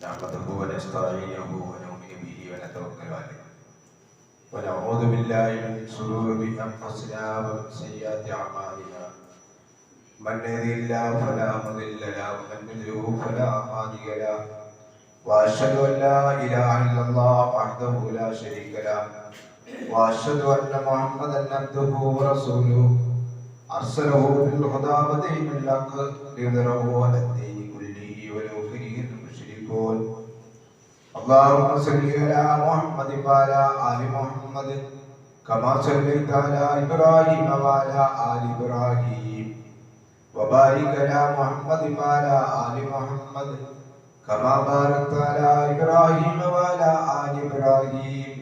نحمده ونستعينه ونؤمن به ونتوكل عليه ونعوذ بالله من شرور انفسنا ومن سيئات اعمالنا من يهده الله فلا مضل له ومن يضلل فلا هادي له واشهد ان لا اله الا الله وحده لا شريك له واشهد ان محمدا عبده ورسوله ارسله بالهدى ودين الحق ليظهره على الدين كله ولو كره المشركون اللهم صل على محمد وعلى ال محمد كما صليت على ابراهيم وعلى ال ابراهيم وبارك على محمد وعلى ال محمد كما باركت على ابراهيم وعلى ال ابراهيم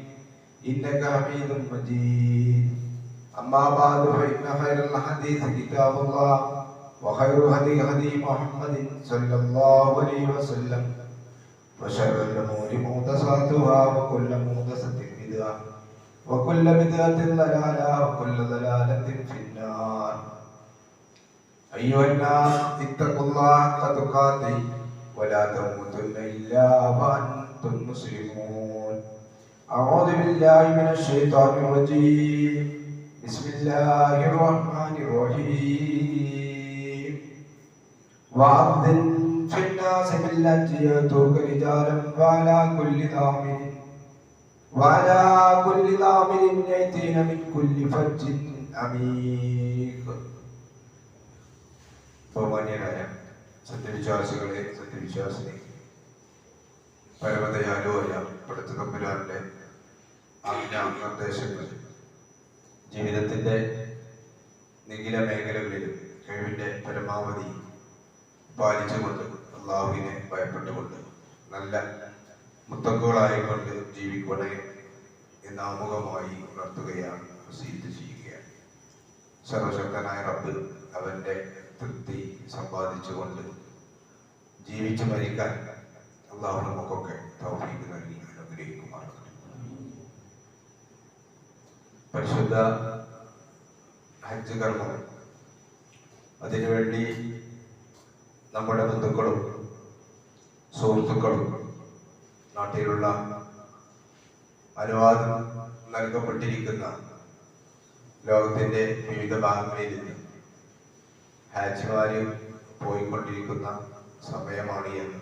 انك حميد مجيد اما بعد فان خير الحديث كتاب الله وخير هدي هدي محمد صلى الله عليه وسلم وشر الامور محدثاتها وكل محدثة بدعة وكل بدعة ضلالة وكل ضلالة في النار أيها الناس اتقوا الله حق تقاته ولا تموتن إلا وأنتم مسلمون أعوذ بالله من الشيطان الرجيم بسم الله الرحمن الرحيم وأذن في الناس بالحج يأتوك رجالا وعلى كل ضامر يأتين من كل فج عميق. ബഹുമാന്യരായ സത്യവിശ്വാസികളെ സത്യവിശ്വാസിനി, പരമദയാലുവായ പടച്ച തമ്പുരാന്റെ ആജ്ഞാനിർദ്ദേശങ്ങൾ ജീവിതത്തിന്റെ നിഖില മേഖലകളിലും കഴിവിന്റെ പരമാവധി പാലിച്ചുകൊണ്ട് അള്ളാഹുവിനെ ഭയപ്പെട്ടുകൊണ്ട് നല്ല മുത്തക്കുകളായിക്കൊണ്ട് ജീവിക്കണേ എന്ന് ആമുഖമായി ഉണർത്തുകയാണ്, വസീയത്ത് ചെയ്യുകയാണ്. സർവശക്തനായ റബ്ബ് അവന്റെ തൃപ്തി സമ്പാദിച്ചുകൊണ്ട് ജീവിച്ചു മരിക്കാൻ അള്ളാഹു നമുക്കൊക്കെ തൗഫീഖ് നൽകി അനുഗ്രഹിക്കുമാറാകട്ടെ. പരിശുദ്ധ ഹജ്ജ് കർമ്മം, അതിനുവേണ്ടി നമ്മുടെ ബന്ധുക്കളും സുഹൃത്തുക്കളും നാട്ടിലുള്ള അനുവാദം നൽകപ്പെട്ടിരിക്കുന്ന ലോകത്തിന്റെ വിവിധ ഭാഗങ്ങളിൽ നിന്ന് ഹാജിമാര് പോയിക്കൊണ്ടിരിക്കുന്ന സമയമാണ് എന്ന്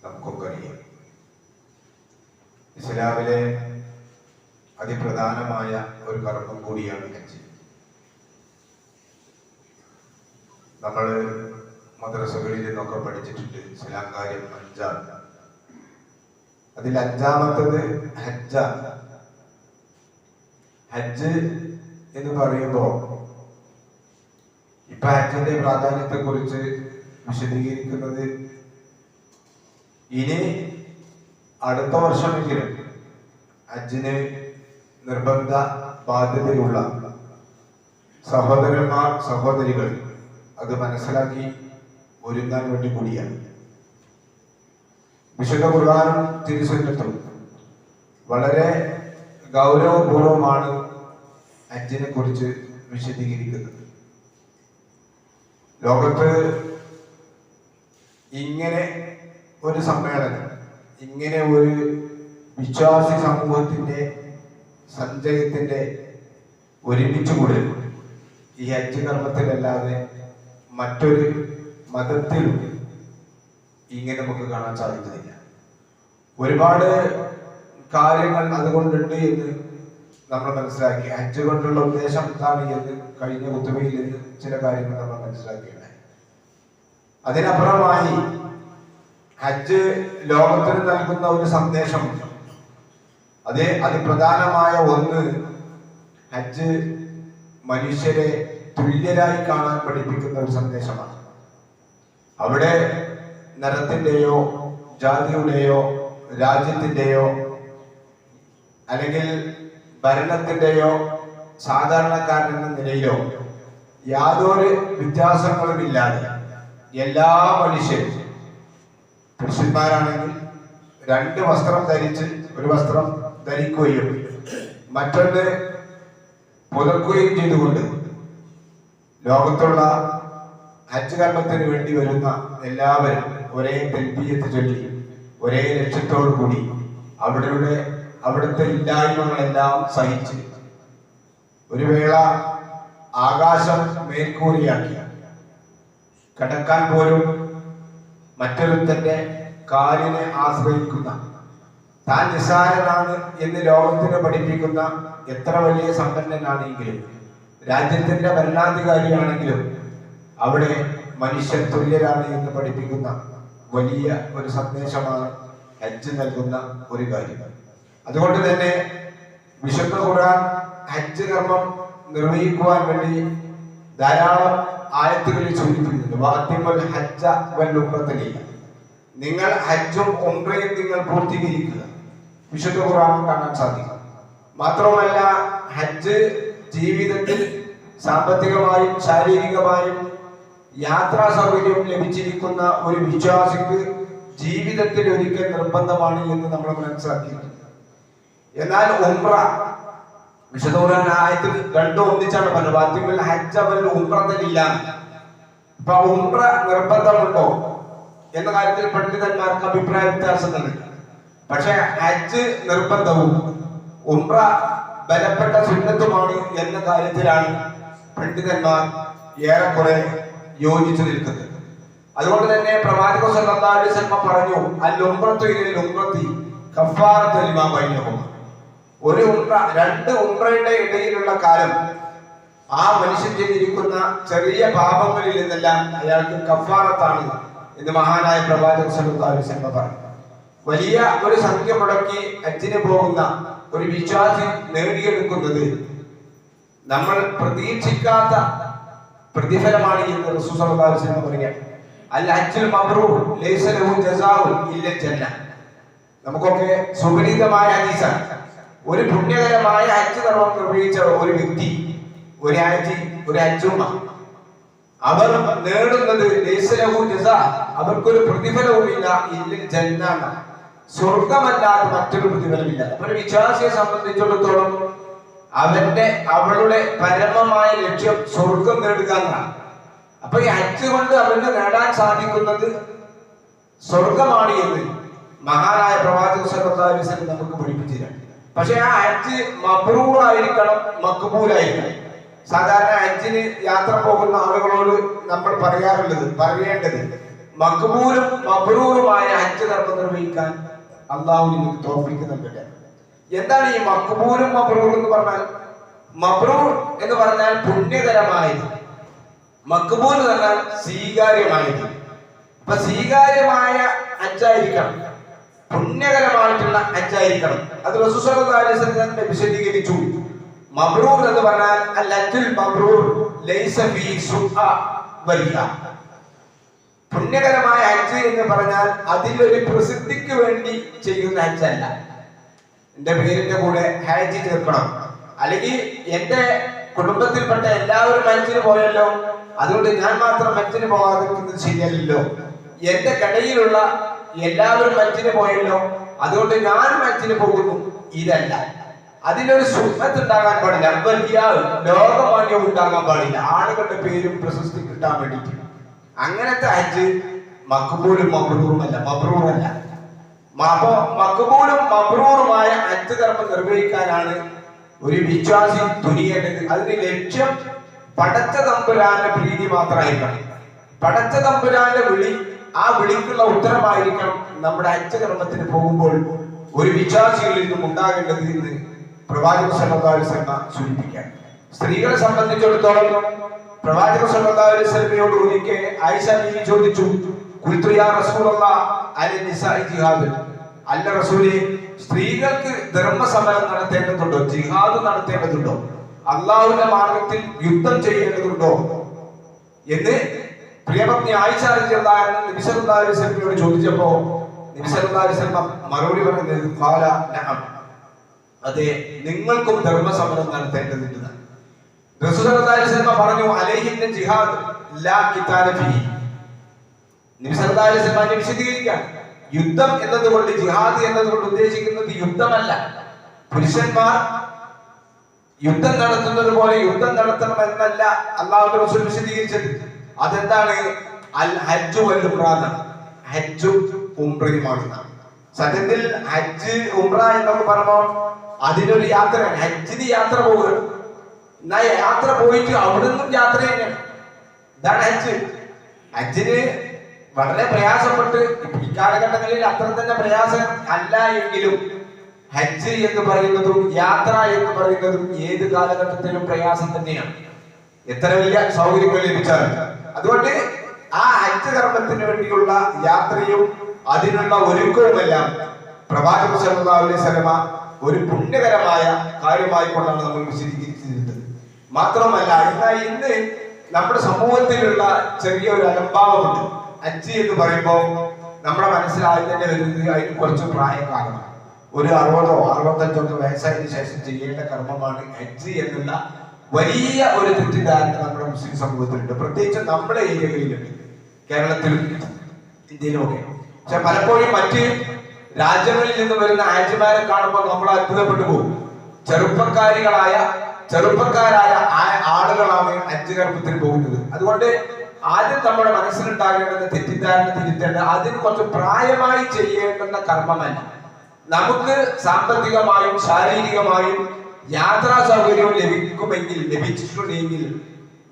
നമുക്കൊക്കെ അറിയാം. ഇസ്ലാമിലെ അതിപ്രധാനമായ ഒരു കർമ്മം കൂടിയാണ് ഹജ്ജ്. നമ്മൾ മദ്രസകളിൽ നിന്നൊക്കെ പഠിച്ചിട്ടുണ്ട് ഇസ്ലാം കാര്യം 5. അതിൽ 5ാമത്തത് ഹജ്ജാണ്. ഹജ്ജ് എന്ന് പറയുമ്പോ ഇപ്പൊ ഹജ്ജിന്റെ പ്രാധാന്യത്തെ കുറിച്ച് വിശദീകരിക്കുന്നത്, ഇനി അടുത്ത വർഷമെങ്കിലും ഹജ്ജിന് നിർബന്ധ ബാധ്യതയുള്ള സഹോദരന്മാർ സഹോദരികൾ അത് മനസ്സിലാക്കി ഒരുങ്ങാൻ വേണ്ടി കൂടിയാണ്. വിശുദ്ധ ഖുർആനും തിരുസുന്നത്തും വളരെ ഗൗരവപൂർവമാണ് ഹജ്ജിനെ കുറിച്ച് വിശദീകരിക്കുന്നത്. ലോകത്ത് ഇങ്ങനെ ഒരു സമ്മേളനം, ഇങ്ങനെ ഒരു വിശ്വാസി സമൂഹത്തിന്റെ സഞ്ചയത്തിന്റെ ഒരുമിച്ചുകൂടൽ ഈ ഹജ്ജ് കർമ്മത്തിലല്ലാതെ മറ്റൊരു മതത്തിൽ ഇങ്ങനെ നമുക്ക് കാണാൻ സാധിക്കുന്നില്ല. ഒരുപാട് കാര്യങ്ങൾ അതുകൊണ്ടുണ്ട് എന്ന് നമ്മൾ മനസ്സിലാക്കി. ഹജ്ജ് കൊണ്ടുള്ള ഉദ്ദേശം എന്താണ് എന്ന് കഴിഞ്ഞ ഖുതുബയിൽ നിന്ന് ചില കാര്യങ്ങൾ നമ്മൾ മനസ്സിലാക്കിയുണ്ടായി. അതിനപ്പുറമായി ഹജ്ജ് ലോകത്തിന് നൽകുന്ന ഒരു സന്ദേശം, അത് അതിപ്രധാനമായ ഒന്ന്, ഹജ്ജ് മനുഷ്യരെ തുല്യരായി കാണാൻ പഠിപ്പിക്കുന്ന ഒരു സന്ദേശമാണ്. അവിടെ നിറത്തിന്റെയോ ജാതിയുടെയോ രാജ്യത്തിന്റെയോ അല്ലെങ്കിൽ ഭരണത്തിന്റെയോ സാധാരണക്കാരൻ എന്ന നിലയിലോ യാതൊരു വ്യത്യാസങ്ങളുമില്ലാതെ എല്ലാ മനുഷ്യരും, പുരുഷന്മാരാണെങ്കിൽ 2 വസ്ത്രം ധരിച്ച് ഒരു വസ്ത്രം ധരിക്കുകയും മറ്റൊന്ന് പുതക്കുകയും ചെയ്തുകൊണ്ട് ലോകത്തുള്ള ഹജ്ജ് കർമ്മത്തിന് വേണ്ടി വരുന്ന എല്ലാവരും ഒരേ തൽബിയത്ത് ചൊല്ലി ഒരേ ലക്ഷ്യത്തോടു കൂടി അവിടുത്തെ ഇല്ലായ്മകളെല്ലാം സഹിച്ച് ഒരു വേള ആകാശം മേൽക്കൂരയാക്കി കിടക്കാൻ പോലും മറ്റൊരുത്തന്റെ കാലിനെ ആശ്രയിക്കുന്ന, താൻ നിസ്സാരനാണ് എന്ന് ലോകത്തിന് പഠിപ്പിക്കുന്ന, എത്ര വലിയ സമ്പന്നനാണെങ്കിലും രാജ്യത്തിന്റെ ഭരണാധികാരിയാണെങ്കിലും അവിടെ മനുഷ്യൻ തുല്യരാണ് എന്ന് പഠിപ്പിക്കുന്ന വലിയ ഒരു സന്ദേശമാണ് ഹജ്ജ് നൽകുന്ന ഒരു കാര്യം. അതുകൊണ്ട് തന്നെ വിശുദ്ധ ഖുർആൻ ഹജ്ജ് കർമ്മം നിർവഹിക്കുവാൻ വേണ്ടി ധാരാളം ആയത്തുകളിൽ സൂചിപ്പിക്കുന്നുണ്ട്. വാത്തിമുൽ ഹജ്ജ വൽ ഉംറത ലില്ല, നിങ്ങൾ ഹജ്ജും ഉംറയും നിങ്ങൾ പൂർത്തീകരിക്കുക. വിശുദ്ധ ഖുർആൻ കാണാൻ സാധിക്കും. മാത്രമല്ല ഹജ്ജ് ജീവിതത്തിൽ സാമ്പത്തികമായും ശാരീരികമായും യാത്രാ സൗകര്യം ലഭിച്ചിരിക്കുന്ന ഒരു വിശ്വാസിക്ക് ജീവിതത്തിൽ ഒരിക്കൽ നിർബന്ധമാണ് എന്ന് നമ്മൾ മനസ്സിലാക്കിയിട്ടുണ്ട്. എന്നാൽ ഉംറ വിശുദ്ധ ഖുർആൻ ആയത്തിൽ രണ്ടും ഒന്നിച്ചാണ് പറഞ്ഞത്. വാത്തിമുൽ ഹജ്ജ വൽ ഉംറത ലില്ല. അപ്പൊ ഉംറ നിർബന്ധമുണ്ടോ എന്ന കാര്യത്തിൽ പണ്ഡിതന്മാർക്ക് അഭിപ്രായ വ്യത്യാസങ്ങളുണ്ട്. പക്ഷെ ഹജ്ജ് നിർബന്ധവും ഉംറ ബലപ്പെട്ട സുന്നത്തുമാണ് എന്ന കാര്യത്തിലാണ് പണ്ഡിതന്മാർ ഏറെക്കുറെ യോജിച്ചു നിൽക്കുന്നത്. അതുകൊണ്ട് തന്നെ പ്രവാചകൻ സല്ലല്ലാഹു അലൈഹി വസല്ലം പറഞ്ഞു, അൽ ഉംറത്തു ഇലൽ ഉംറത്തി കഫാറത്തുൽ ലിമാ ബൈനഹും. ഒരു ഉംറ, രണ്ട് ഉംറയുടെ ഇടയിലുള്ള കാലം ആ മനുഷ്യൻ ചെയ്തിരിക്കുന്ന ചെറിയ പാപങ്ങളിൽ നിന്നെല്ലാം അയാൾക്ക് കഫാറത്താണ് എന്ന് മഹാനായ പ്രവാചകൻ സല്ലല്ലാഹു അലൈഹി വസല്ലം പറഞ്ഞു. വലിയ ഒരു സംഖ്യ മുടക്കി ഹജ്ജിന് പോകുന്ന ഒരു വിശ്വാസി നേടിയെടുക്കുന്നത് നമ്മൾ പ്രതീക്ഷിക്കാത്ത പ്രതിഫലമാണ് എന്ന് റസൂൽ സല്ലല്ലാഹു അലൈഹി വസല്ലം പറയുക. അൽ ഹജ്ജുൽ മബ്റൂർ ലൈസ ലഹു ജസാഉൻ ഇല്ല ജന്ന. നമുക്കൊക്കെ സുപരിചിതമായ ഹദീസാണ്. ഒരു പുണ്യകരമായ ഹജ്ജ് കർമ്മം നിർവഹിച്ച ഒരു വ്യക്തി, ഒരു ഹജ്ജുമ്മ, അവർ നേടുന്നത് ലൈസ ലഹു ജസാ, അവർക്കൊരു പ്രതിഫലവുമില്ല ഇല്ല ജന്ന, സ്വർഗമല്ലാതെ മറ്റൊരു പ്രതിഫലമില്ല. ഒരു വിശ്വാസിയെ സംബന്ധിച്ചിടത്തോളം അവളുടെ പരമമായ ലക്ഷ്യം സ്വർഗം നേടുക എന്നാണ്. അപ്പൊ ഈ ഹജ്ജ് കൊണ്ട് അവന് നേടാൻ സാധിക്കുന്നത് സ്വർഗമാണ് എന്ന് മഹാനായ പ്രവാചകൻ സല്ലല്ലാഹു അലൈഹി വസല്ലം നമുക്ക് പഠിപ്പിച്ചിട്ടുണ്ട്. പക്ഷെ ആ ഹജ്ജ് മബ്റൂറായിരിക്കണം, മഖ്ബൂലായിരിക്കണം. സാധാരണ ഹജ്ജിന് യാത്ര പോകുന്ന ആളുകളോട് നമ്മൾ പറയേണ്ടത് മഖ്ബൂലും മബ്റൂറുമായ ഹജ്ജ് കർമ്മം നിർവഹിക്കാൻ അല്ലാഹു നിങ്ങൾക്ക് തൗഫീഖ് നൽകട്ടെ. എന്താണ് ഈ മഖ്ബൂലും മബ്റൂറും എന്ന് പറഞ്ഞാൽ? മബ്റൂർ എന്ന് പറഞ്ഞാൽ പുണ്യകരമായത്, മഖ്ബൂൽ എന്ന് പറഞ്ഞാൽ സ്വീകാര്യമായത്. അപ്പൊ സ്വീകാര്യമായ ഹജ്ജായിരിക്കണം, പുണ്യകരമായിട്ടുള്ള ഹജ്ജായിരിക്കണം. അത് റസൂൽ സല്ലല്ലാഹു അലൈഹി വസല്ലം വിശദീകരിച്ചു. മബ്റൂർ എന്ന് പറഞ്ഞാൽ അൽ ഹജ്ജുൽ മബ്റൂർ ലൈസ ഫീ സുഅ വരിയ. പുണ്യകരമായ ഹജ്ജ് എന്ന് പറഞ്ഞാൽ അതിലൊരു പ്രസിദ്ധിക്ക് വേണ്ടി ചെയ്യുന്ന ഹജ്ജല്ല. എന്റെ പേരിന്റെ കൂടെ ഹജ്ജ് ചേർക്കണം, അല്ലെങ്കിൽ എന്റെ കുടുംബത്തിൽപ്പെട്ട എല്ലാവരും ഹജ്ജിന് പോയല്ലോ അതുകൊണ്ട് ഞാൻ മാത്രം ഹജ്ജിന് പോകാതിരിക്കുന്നത് ശരിയല്ലല്ലോ, എന്റെ കടയിലുള്ള എല്ലാവരും ഹജ്ജിന് പോയല്ലോ അതുകൊണ്ട് ഞാൻ ഹജ്ജിന് പോകുന്നു, ഇതല്ല. അതിനൊരു സുന്നത്ത് ഉണ്ടാകാൻ പാടില്ല, വലിയ ലോകമാന്യം ഉണ്ടാകാൻ പാടില്ല, ആളുകളുടെ പേരും പ്രശസ്തി കിട്ടാൻ വേണ്ടിയിട്ട്. അങ്ങനത്തെ ഹജ്ജ് മഖ്ബൂലും മബ്റൂറുമല്ല, മബ്റൂറല്ല. അപ്പോ മഖ്ബൂലും മബ്റൂറുമായ ഹജ്ജ് കർമ്മം നിർവഹിക്കാനാണ് ഒരു വിശ്വാസി തുനിയേണ്ടത്. അതിന്റെ ലക്ഷ്യം പടച്ച തമ്പുരാന്റെ പ്രീതി മാത്രമായിരിക്കണം, പടച്ച തമ്പുരാന്റെ വിളി, ആ വിളിക്കുള്ള ഉത്തരമായിരിക്കണം നമ്മുടെ ഹജ്ജ് കർമ്മത്തിന് പോകുമ്പോൾ ഒരു വിശ്വാസികളിൽ നിന്നും ഉണ്ടാകേണ്ടത് എന്ന് പ്രവാചകൻ സല്ലല്ലാഹു അലൈഹി വസല്ലം സൂചിപ്പിക്കാൻ. സ്ത്രീകളെ സംബന്ധിച്ചിടത്തോളം പ്രവാചകൻ സല്ലല്ലാഹു അലൈഹി വസല്ലമയോട് ഒരിക്കൽ ആയിഷ ബീവി ചോദിച്ചു, ഖുൽതു യാ റസൂലല്ലാഹ് അലി നിസാഇ ജിഹാദ്, അല്ല റസൂലേ, സ്ത്രീകൾക്ക് ധർമ്മസമരം നടത്തേണ്ടതുണ്ടോ, ജിഹാദ് നടത്തേണ്ടതുണ്ടോ, അള്ളാഹുവിന്റെ മാർഗത്തിൽ യുദ്ധം ചെയ്യേണ്ടതുണ്ടോ എന്ന് പ്രിയപത്നി ആയിഷ റളിയല്ലാഹു അൻഹ നബി സല്ലല്ലാഹു അലൈഹി വസല്ലമയോട് ചോദിച്ചപ്പോ നബി സല്ലല്ലാഹു അലൈഹി വസല്ലം മറുപടി പറഞ്ഞത് ഖാല നഅം, അതെ, നിങ്ങൾക്കും ധർമ്മസമരം നടത്തേണ്ടതുണ്ട്. റസൂൽ സല്ലല്ലാഹു അലൈഹി വസല്ലം പറഞ്ഞു, അലൈഹിന്ന ജിഹാദ് ലാ ഖിതാല ഫീഹി. നബി സല്ലല്ലാഹു അലൈഹി വസല്ലം വിശദീകരിക്കാൻ, യുദ്ധം എന്നതുകൊണ്ട്, ജിഹാദ് എന്നതുകൊണ്ട് ഉദ്ദേശിക്കുന്നത് യുദ്ധമല്ല. പുരുഷന്മാർ യുദ്ധം നടത്തുന്നത് പോലെ യുദ്ധം നടത്തണം എന്നല്ല അല്ലാഹുവിന്റെ റസൂൽ വിശദീകരിച്ചത്. അതെന്താണ്? അൽ ഹജ്ജു വൽ ഉംറ, ഹജ്ജും ഉംറയുമാണ്. സത്യത്തിൽ ഹജ്ജ് ഉംറ എന്നൊക്കെ പറയുമ്പോൾ അതിനൊരു യാത്രയാണ്. ഹജ്ജിന് യാത്ര പോവുക, എന്നാ യാത്ര പോയിട്ട് അവിടെ നിന്നും യാത്ര തന്നെയാണ്. ഇതാണ് ഹജ്ജ്. ഹജ്ജിന് വളരെ പ്രയാസപ്പെട്ട് ഈ കാലഘട്ടങ്ങളിൽ അത്ര തന്നെ പ്രയാസം അല്ല എങ്കിലും ഹജ്ജ് എന്ന് പറയുന്നതും യാത്ര എന്ന് പറയുന്നതും ഏത് കാലഘട്ടത്തിലും പ്രയാസം തന്നെയാണ്, എത്ര വലിയ സൗകര്യങ്ങൾ ലഭിച്ചാലും. അതുകൊണ്ട് ആ ഹജ്ജ് കർമ്മത്തിന് വേണ്ടിയുള്ള യാത്രയും അതിനുള്ള ഒരുക്കവുമെല്ലാം പ്രവാചകൻ സല്ലല്ലാഹു അലൈഹി വസല്ലമ ഒരു പുണ്യകരമായ കാര്യമായി കൊണ്ടാണ് നമ്മൾ വിശദീകരിച്ചിരുന്നത്. മാത്രമല്ല ഇന്ന് നമ്മുടെ സമൂഹത്തിലുള്ള ചെറിയൊരു അലംഭാവമുണ്ട്. ഹജ്ജ് എന്ന് പറയുമ്പോൾ നമ്മുടെ മനസ്സിലായി തന്നെ വരുന്നത് അതിന് കുറച്ച് പ്രായകാലമാണ്. ഒരു 60 or 65 വയസ്സായതിനു ശേഷം ചെയ്യേണ്ട കർമ്മമാണ് ഹജ്ജ് എന്നുള്ള വലിയ ഒരു തെറ്റിദ്ധാരണ നമ്മുടെ മുസ്ലിം സമൂഹത്തിലുണ്ട്. പ്രത്യേകിച്ച് നമ്മുടെ ഏരിയകളിലുണ്ട്, കേരളത്തിലും ഇന്ത്യയിലും ഒക്കെ. പക്ഷെ പലപ്പോഴും മറ്റ് രാജ്യങ്ങളിൽ നിന്ന് വരുന്ന ഹാജിമാരെ കാണുമ്പോൾ നമ്മൾ അത്ഭുതപ്പെട്ടു പോകും. ചെറുപ്പക്കാരായ ആളുകളാണ് ഹജ്ജ് കർമ്മത്തിന് പോകുന്നത്. അതുകൊണ്ട് ആദ്യം നമ്മുടെ മനസ്സിലുണ്ടാകേണ്ടുന്ന തെറ്റിദ്ധാരണ തിരുത്തേണ്ടത് അതിന് കുറച്ച് പ്രായമായി ചെയ്യേണ്ടുന്ന കർമ്മമല്ല. നമുക്ക് സാമ്പത്തികമായും ശാരീരികമായും യാത്രാ സൗകര്യവും ലഭിച്ചിട്ടുണ്ടെങ്കിൽ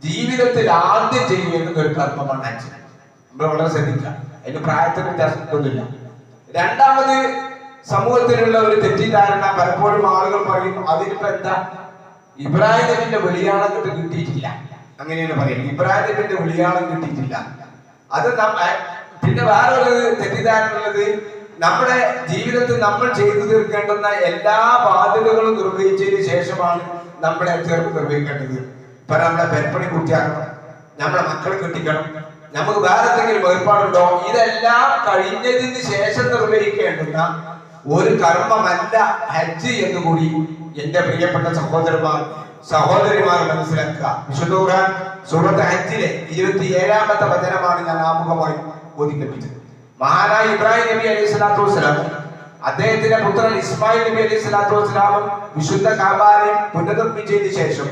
ജീവിതത്തിൽ ആദ്യം ചെയ്യേണ്ടുന്ന ഒരു കർമ്മമാണ് ഹജ്ജ്. നമ്മൾ വളരെ ശ്രദ്ധിക്കുക, അതിന് പ്രായത്തിന് വ്യത്യാസമൊന്നുമില്ല. രണ്ടാമത് സമൂഹത്തിലുള്ള ഒരു തെറ്റിദ്ധാരണ, പലപ്പോഴും ആളുകൾ പറയും അതിനിപ്പോ എന്താ, ഇബ്രാഹിം നബിന്റെ വെളിയാളം കിട്ടിയിട്ടില്ല, അങ്ങനെയാണ് പറയുന്നത്. ഇബ്രാഹിം നബിന്റെ വെളിയാളം കിട്ടിയിട്ടില്ല. അത് പിന്നെ വേറൊരു തെറ്റിദ്ധാരണ ഉള്ളത്, നമ്മുടെ ജീവിതത്തിൽ നമ്മൾ ചെയ്തു തീർക്കേണ്ടുന്ന എല്ലാ ബാധ്യതകളും നിർവഹിച്ചതിന് ശേഷമാണ് നമ്മുടെ ചേർത്ത് നിർവഹിക്കേണ്ടത്. ഇപ്പൊ നമ്മളെ പെരപ്പണി പൂർത്തിയാക്കണം, നമ്മളെ മക്കളെ കെട്ടിക്കണം, നമുക്ക് വേറെ എന്തെങ്കിലും വേർപാടുണ്ടോ, ഇതെല്ലാം കഴിഞ്ഞതിന് ശേഷം നിർവഹിക്കേണ്ടുന്ന ഒരു കർമ്മമല്ല ഹജ്ജ് എന്നുകൂടി എന്റെ പ്രിയപ്പെട്ട സഹോദരിമാർ മനസ്സിലാക്കുക. വിശുദ്ധ ഖുർആൻ സൂറത്ത് ഹജ്ജിലെ 27-ാമത്തെ വചനമാണ് ഞാൻ ആമുഖമായി ഓതിക്കേൽപ്പിച്ചത്. മഹാനായ ഇബ്രാഹിം നബി അലൈഹി സ്വലാത്തു വസ്സലാമും അദ്ദേഹത്തിന്റെ പുത്രൻ ഇസ്മായിൽ നബി അലൈഹി സ്വലാത്തു വസ്സലാമും വിശുദ്ധ കഅബയെ പുനർനിർമ്മിച്ചതിന് ശേഷം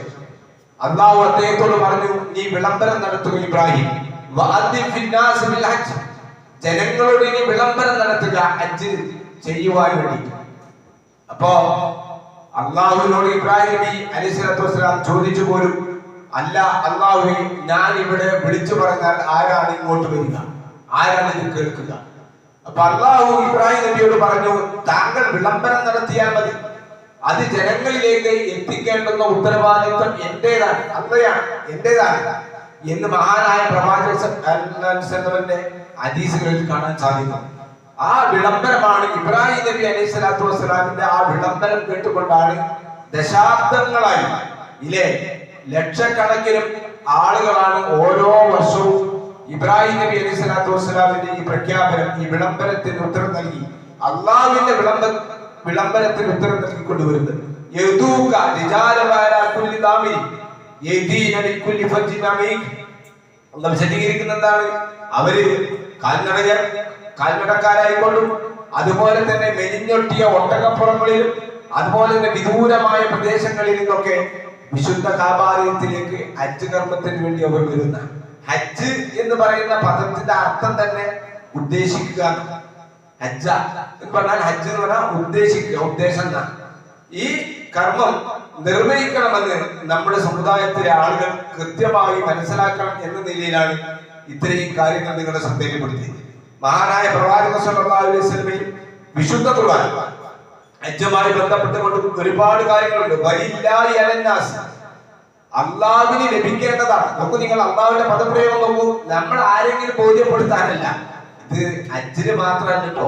അള്ളാഹു അദ്ദേഹത്തോട് പറഞ്ഞു, നീ വിളംബരം നടത്തുക ഇബ്രാഹിം, ജനങ്ങളോട് ഇനി വിളംബരം നടത്തുക ഹജ്ജ് ചെയ്യുവാൻ വേണ്ടി. അപ്പോ അള്ളാഹുവിനോട് ഇബ്രാഹിം നബി അലൈഹി സ്വലാത്തു വസ്സലാം ചോദിച്ചു പോലും, അല്ല അള്ളാഹുവേ, ഞാൻ ഇവിടെ വിളിച്ചു പറഞ്ഞാൽ ആരാണ് ഇങ്ങോട്ട് വരിക, ആരാണ് ഇത് കേൾക്കുക? അപ്പൊ അള്ളാഹു ഇബ്രാഹിം നബിയോട് പറഞ്ഞു, താങ്കൾ വിളംബരം നടത്തിയാൽ മതി, അത് ജനങ്ങളിലേക്ക് എത്തിക്കേണ്ടുന്ന ഉത്തരവാദിത്വം എന്റേതാണ്, അള്ളയാണ്, എന്റേതാണ് എന്ന് മഹാനായ പ്രവാചകന്റെ ഹദീസുകളിൽ കാണാൻ സാധിക്കും. ആ വിളംബരമാണ് ഇബ്രാഹിം നബി അലൈഹി സ്വലാത്തു വസ്സലാമിന്റെ ആ വിളംബരം കേട്ടുകൊണ്ടാണ് ദശാബ്ദങ്ങളായി ലക്ഷക്കണക്കിന് ആളുകളാണ് ഓരോ വർഷവും ഇബ്രാഹിം നബി അലൈഹി സ്വലാത്തു വസ്സലാമിന്റെ ഈ പ്രഖ്യാപനം, ഈ വിളംബരത്തിന് ഉത്തരം നൽകി, അള്ളാഹുവിന്റെ വിളംബരത്തിന് ഉത്തരം നൽകിക്കൊണ്ടുവരുന്നത്. വിശദീകരിക്കുന്ന എന്താണ്, അവര് കാൽനടക്കാരായിക്കൊണ്ടും അതുപോലെ തന്നെ മെലിഞ്ഞൊട്ടിയ ഒട്ടകപ്പുറങ്ങളിലും അതുപോലെ തന്നെ വിദൂരമായ പ്രദേശങ്ങളിൽ നിന്നൊക്കെ വിശുദ്ധ കഅബയിലേക്ക് ഹജ്ജ് കർമ്മത്തിന് വേണ്ടി അവർ വരുന്ന. ഹജ്ജ് എന്ന് പറയുന്ന പദത്തിന്റെ അർത്ഥം തന്നെ ഉദ്ദേശിക്കുക. ഹജ്ജ എന്ന് പറഞ്ഞാൽ, ഹജ്ജ് എന്ന് പറഞ്ഞാൽ ഉദ്ദേശിക്കുക, ഉദ്ദേശം. ഈ കർമ്മം നിർവഹിക്കണമെന്ന് നമ്മുടെ സമുദായത്തിലെ ആളുകൾ കൃത്യമായി മനസ്സിലാക്കണം എന്ന നിലയിലാണ് ഇത്രയും കാര്യങ്ങൾ നിങ്ങളുടെ ശ്രദ്ധയിൽപ്പെടുത്തിയത്. മഹാനായ പ്രവാചകൻ സല്ലല്ലാഹു അലൈഹി വസല്ലമയും വിശുദ്ധ ഖുർആൻ ഹജ്ജുമായി ബന്ധപ്പെട്ടുകൊണ്ട് ഒരുപാട് കാര്യങ്ങളുണ്ട്. വലില്ലാഹി അലന്നാസ്, അള്ളാഹുവിന് ലഭിക്കേണ്ടതാണ്. നോക്കൂ, നിങ്ങൾ അള്ളാഹുവിന്റെ പദപ്രയോഗം നോക്കൂ. നമ്മൾ ആരെങ്കിലും ബോധ്യപ്പെടുത്താനല്ല, ഇത് ഹജ്ജിന് മാത്രമല്ല കേട്ടോ.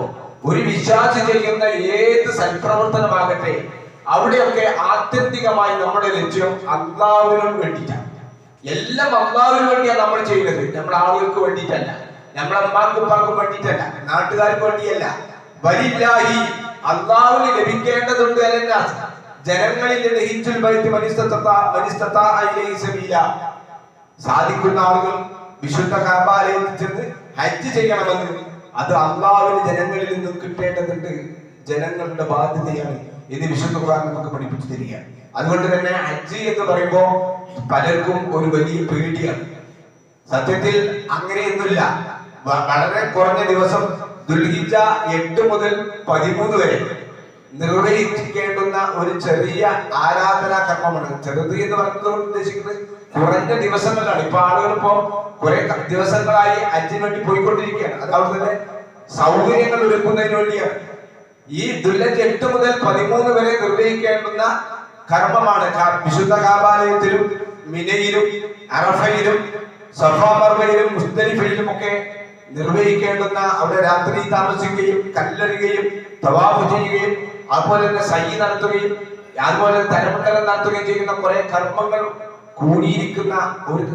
ഒരു വിശ്വാസി ചെയ്യുന്ന ഏത് സൽപ്രവർത്തനമാകട്ടെ അവിടെയൊക്കെ ആത്യന്തികമായി നമ്മുടെ ലക്ഷ്യം അള്ളാഹുവിനോട് വേണ്ടിയിട്ടാണ്. എല്ലാം അള്ളാഹുവിന് വേണ്ടിയാണ് നമ്മൾ ചെയ്യുന്നത്, നമ്മുടെ ആളുകൾക്ക് വേണ്ടിയിട്ടല്ല, നമ്മുടെ അമ്മാക്കും ഉപ്പാക്കും വേണ്ടിയിട്ടല്ല, നാട്ടുകാർക്ക് വേണ്ടിയല്ല. വലില്ലാഹി, അള്ളാഹുവിന് ലഭിക്കേണ്ടതുണ്ട് അലന്നാസ്, ജനങ്ങളിൽ നിന്ന് ഹിജ്ജുൽ ബൈത്ത് മനിസ്തതാഅ ഇലൈഹി സബീല, സാധിക്കുന്ന ആളുകൾ വിശുദ്ധ കഅബയിൽ ചെന്ന് ഹജ്ജ് ചെയ്യണമെന്ന് അത് അള്ളാഹുവിന് ജനങ്ങളിൽ നിന്നും കിട്ടേണ്ടതുണ്ട്, ജനങ്ങളുടെ ബാധ്യതയാണ് എന്ന് വിശുദ്ധ ഖുർആൻ നമുക്ക് പഠിപ്പിച്ചു തരിക. അതുകൊണ്ട് തന്നെ ഹജ്ജ് എന്ന് പറയുമ്പോൾ പലർക്കും ഒരു വലിയ പേടിയാണ്. സത്യത്തിൽ അങ്ങനെയൊന്നുമില്ല. വളരെ കുറഞ്ഞ ദിവസം ദുൽഹിജ്ജ 8 മുതൽ 13 വരെ നിർവഹിക്കേണ്ടുന്ന ഒരു ചെറിയ ആരാധനാ കർമ്മമാണ്. ചെറുത് എന്ന് പറയുന്നത് ഉദ്ദേശിക്കുന്നത് കുറഞ്ഞ ദിവസങ്ങളിലാണ്. ഇപ്പൊ ആളുകൾ കുറെ ദിവസങ്ങളായി ഹജ്ജിന് വേണ്ടി പോയിക്കൊണ്ടിരിക്കുകയാണ്. അതുകൊണ്ട് തന്നെ സൗകര്യങ്ങൾ ഒരുക്കുന്നതിന് വേണ്ടിയാണ്. ഈ ദുൽഹിജ്ജ 8 മുതൽ 13 വരെ നിർവഹിക്കേണ്ടുന്ന കർമ്മമാണ്. വിശുദ്ധ കാബാലയത്തിലും മിനയിലും അറഫയിലും സഫാ മർവയിലും മുസ്ദലിഫയിലും ഒക്കെ നിർവഹിക്കേണ്ടുന്ന, അവിടെ രാത്രി താമസിക്കുകയും കല്ലെറിയുകയും തവാഫ് ചെയ്യുകയും അതുപോലെ തന്നെ സയ്യി നടത്തുകയും അതുപോലെ തലമുട്ടലം നടത്തുകയും ചെയ്യുന്ന കുറെ കർമ്മങ്ങൾ കൂടിയിരിക്കുന്ന ഒരു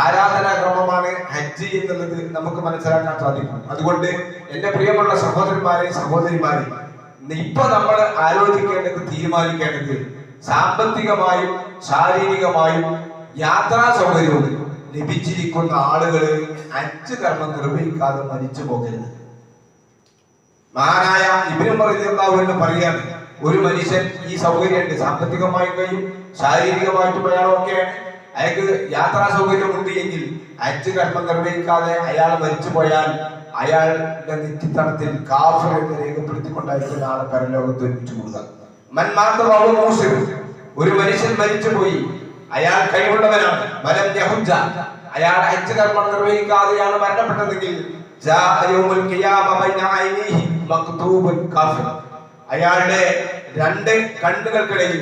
ആരാധനാ ക്രമമാണ് ഹജ്ജ് എന്നുള്ളത് നമുക്ക് മനസ്സിലാക്കാൻ സാധിക്കും. അതുകൊണ്ട് എന്റെ പ്രിയമുള്ള സഹോദരന്മാരെ സഹോദരിമാരെ, ഇപ്പൊ നമ്മൾ ആലോചിക്കേണ്ടത്, തീരുമാനിക്കേണ്ടത് സാമ്പത്തികമായും ശാരീരികമായും യാത്രാ സൗകര്യവും ലഭിച്ചിരിക്കുന്ന ആളുകൾ ഹജ്ജ് കർമ്മം നിർവഹിക്കാതെ മരിച്ചു പോകരുത്. മഹാനായ ഇബ്നു ഉമർ റളിയല്ലാഹു അൻഹു പറയാണ്, ഒരു മനുഷ്യൻ ഈ സൗകര്യമുണ്ട്, സാമ്പത്തികമായും ശാരീരികമായിട്ടും അയാളൊക്കെയാണ്, അയാൾക്ക് യാത്രാ സൗകര്യമുണ്ട് എങ്കിൽ ഹജ്ജ് കർമ്മം നിർവഹിക്കാതെ അയാൾ മരിച്ചു പോയാൽ അയാളുടെ നെറ്റിത്തടത്തിൽ കാഫിർ എന്ന് രേഖപ്പെടുത്തിക്കൊണ്ടായിരിക്കും നാളെ പരലോകത്ത് ഒരുമിച്ച് കൂടുക. ഒരു മനുഷ്യൻ മരിച്ചുപോയി, അയാൾ കഴിവുള്ളവനാണ്, വലം യഹുജ്ജ, അയാൾ ഹജ്ജ് കർമ്മം നിർവഹിക്കാതെയാണ് മരണപ്പെട്ടതെങ്കിൽ അയാളുടെ 2 കണ്ണുകൾക്കിടയിൽ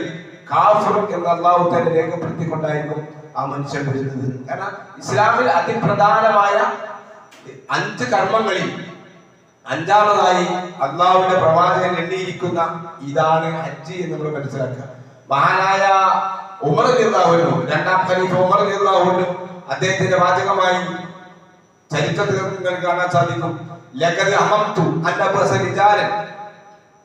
കാഫിർ എന്ന് അല്ലാഹു തആല രേഖപ്പെടുത്തിക്കൊണ്ടായിരിക്കും ആ മനുഷ്യൻ വരുന്നത്. കാരണം ഇസ്ലാമിൽ അതിപ്രധാനമായ 5 കർമ്മങ്ങളിൽ 5ാമതായി അല്ലാഹുവിന്റെ പ്രവാചകൻ എണ്ണിയിരിക്കുന്ന ഇതാണ് ഹജ്ജ് എന്ന് നമ്മൾ മനസ്സിലാക്കുക. മഹാനായ ഉമർ റളിയല്ലാഹു അൻഹു, 2ാം ഖലീഫ ഉമർ റളിയല്ലാഹു അൻഹു, അദ്ദേഹത്തിന്റെ വാചകമായി ചരിത്രത്തിൽ നിങ്ങൾക്ക് കാണാൻ സാധിക്കും, ലഖദ് അമംതു അൻ അബ്അസ റിജാലൻ,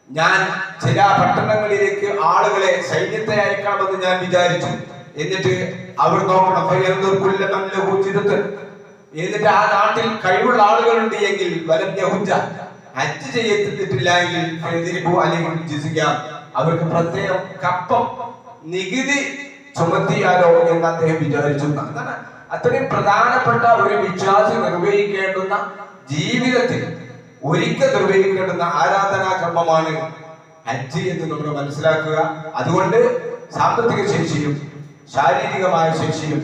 ഞാൻ ചില പട്ടണങ്ങളിലേക്ക് ആളുകളെ, സൈന്യത്തെ അയക്കണമെന്ന് ഞാൻ വിചാരിച്ചു. എന്നിട്ട് അവർ നോക്കണം, എന്നിട്ട് ആ നാട്ടിൽ കഴിവുള്ള ആളുകളുണ്ട് എങ്കിൽ വലം യഹുജ്ജ, ഹജ്ജ് ചെയ്തിട്ടില്ല എങ്കിൽ അവർക്ക് പ്രത്യേകം കപ്പം നികുതി ചുമത്തിയാലോ എന്ന് അദ്ദേഹം വിചാരിച്ചു. അതാണ് അത്രയും പ്രധാനപ്പെട്ട ഒരു വിശ്വാസി നിർവഹിക്കേണ്ടുന്ന, ജീവിതത്തിൽ ഒരിക്കൽ നിർവഹിക്കേണ്ടുന്ന ആരാധനാ കർമ്മമാണ് ഹജ്ജ് എന്ന് നമ്മൾ മനസ്സിലാക്കുക. അതുകൊണ്ട് സാമ്പത്തിക ശേഷിയും ശാരീരികമായ ശേഷിയും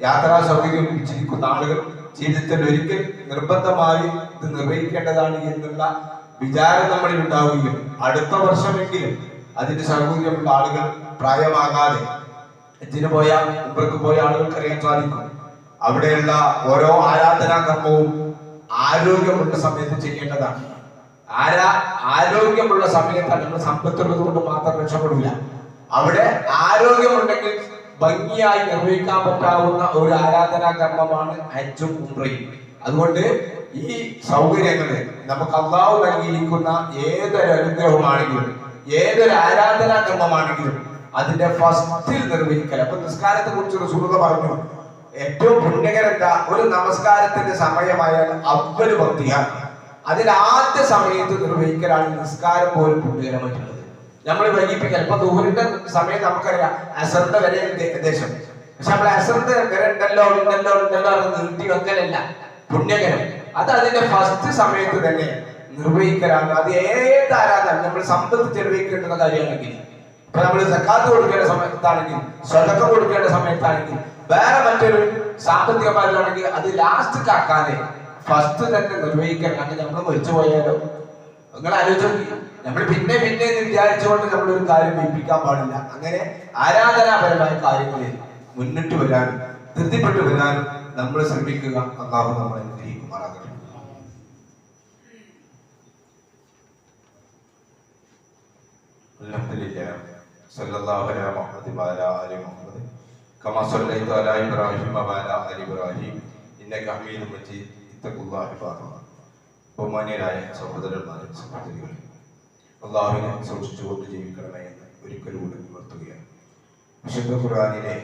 യാത്രാ സൗകര്യം ലഭിച്ചിരിക്കുന്ന ആളുകൾ ജീവിതത്തിൽ ഒരിക്കൽ നിർബന്ധമായി ഇത് നിർവഹിക്കേണ്ടതാണ് എന്നുള്ള വിചാരം നമ്മളിൽ ഉണ്ടാവുകയും അടുത്ത വർഷമെങ്കിലും അതിന്റെ സൗകര്യമുള്ള ആളുകൾ പ്രായമാകാതെ ഹജ്ജിന് പോയ ഉംറക്ക് പോയ ആളുകൾക്ക് അറിയാൻ സാധിക്കും, അവിടെയുള്ള ഓരോ ആരാധനാ കർമ്മവും ആരോഗ്യമുള്ള സമയത്ത് ചെയ്യേണ്ടതാണ്. ആരോഗ്യമുള്ള സമയത്താണ്. നമ്മൾ സമ്പത്തുള്ളത് കൊണ്ട് മാത്രം രക്ഷപ്പെടില്ല. അവിടെ ആരോഗ്യമുണ്ടെങ്കിൽ ഭംഗിയായി നിർവഹിക്കാൻ പറ്റാവുന്ന ഒരു ആരാധനാ കർമ്മമാണ് ഹജ്ജും ഉംറയും. അതുകൊണ്ട് ഈ സൗകര്യങ്ങള് നമുക്ക് അല്ലാഹു നൽകിയിരിക്കുന്ന ഏതൊരു അനുഗ്രഹമാണെങ്കിലും ഏതൊരു ആരാധനാ കർമ്മമാണെങ്കിലും അതിന്റെ ഫസ്റ്റിൽ നിർവഹിക്കൽ. അപ്പൊ നിസ്കാരത്തെ കുറിച്ച് റസൂലുള്ളാഹി പറഞ്ഞു, ഏറ്റവും പുണ്യകരണ്ട ഒരു നമസ്കാരത്തിന്റെ സമയമായാൽ അവ്വൽ വക്തിഹ, അതിൽ ആദ്യ സമയത്ത് നിർവഹിക്കലാണ് നിസ്കാരം പോലും പുണ്യകരമായിട്ടുള്ളത്. നമ്മൾ വൈകിപ്പിക്കൽ. ഇപ്പൊ ദുഹറിന്റെ സമയം നമുക്കറിയാം അസറിന്റെ വരെ ഏകദേശം, പക്ഷെ നമ്മൾ അസറിന്റെ വരെ ഉണ്ടല്ലോ നീട്ടി വെക്കലല്ല പുണ്യകരം. അത് അതിന്റെ ഫസ്റ്റ് സമയത്ത് തന്നെ നിർവഹിക്കലാണ്. അത് ഏത് ആരാധന, നമ്മൾ സമ്പത്ത് ചെലവഴിക്കേണ്ടുന്ന കാര്യമാണെങ്കിൽ, ഇപ്പൊ നമ്മൾ സക്കാത്ത് കൊടുക്കേണ്ട സമയത്താണെങ്കിൽ, സ്വതക്ക കൊടുക്കേണ്ട സമയത്താണെങ്കിൽ, വേറെ മറ്റൊരു സാമ്പത്തിക കാര്യമാണെങ്കിൽ അത് ലാസ്റ്റ് കാക്കാതെ ഫസ്റ്റ് തന്നെ നിർവഹിക്കാൻ. അങ്ങനെ നമ്മൾ മരിച്ചു പോയാലോ? നിങ്ങൾ ആലോചിച്ച്, നമ്മൾ പിന്നെ എന്ന് വിചാരിച്ചുകൊണ്ട് നമ്മളൊരു കാര്യം ഏൽപ്പിക്കാൻ പാടില്ല. അങ്ങനെ ആരാധനാപരമായ കാര്യങ്ങളിൽ മുന്നിട്ട് വരാനും ധൃതിപ്പെട്ടു വരാനും നമ്മൾ ശ്രമിക്കുക. അല്ലാഹു നമ്മളെ അനുഗ്രഹിക്കുമാറാകട്ടെ. അൽഹംദുലില്ലാഹ് സല്ലല്ലാഹു അലൈഹി മുഹമ്മദ് വഅലാ ആലി മുഹമ്മദ് കമാ സല്ലൈത അലാ ഇബ്രാഹിം വഅലാ ആലി ഇബ്രാഹിം ഇന്നക ഹമീദും മജീദ്. ഇത്തഖുല്ലാഹി ഫാറഹ. ബഹുമാന്യരായ സഹോദരന്മാരെ സഹോദരികളെ, അല്ലാഹുവിനെ സൂക്ഷിച്ചുകൊണ്ട് ജീവിക്കണമേ എന്ന് ഒരിക്കൽ കൂടി ഉണർത്തുകയാണ്. വിശുദ്ധ ഖുർആനിലെ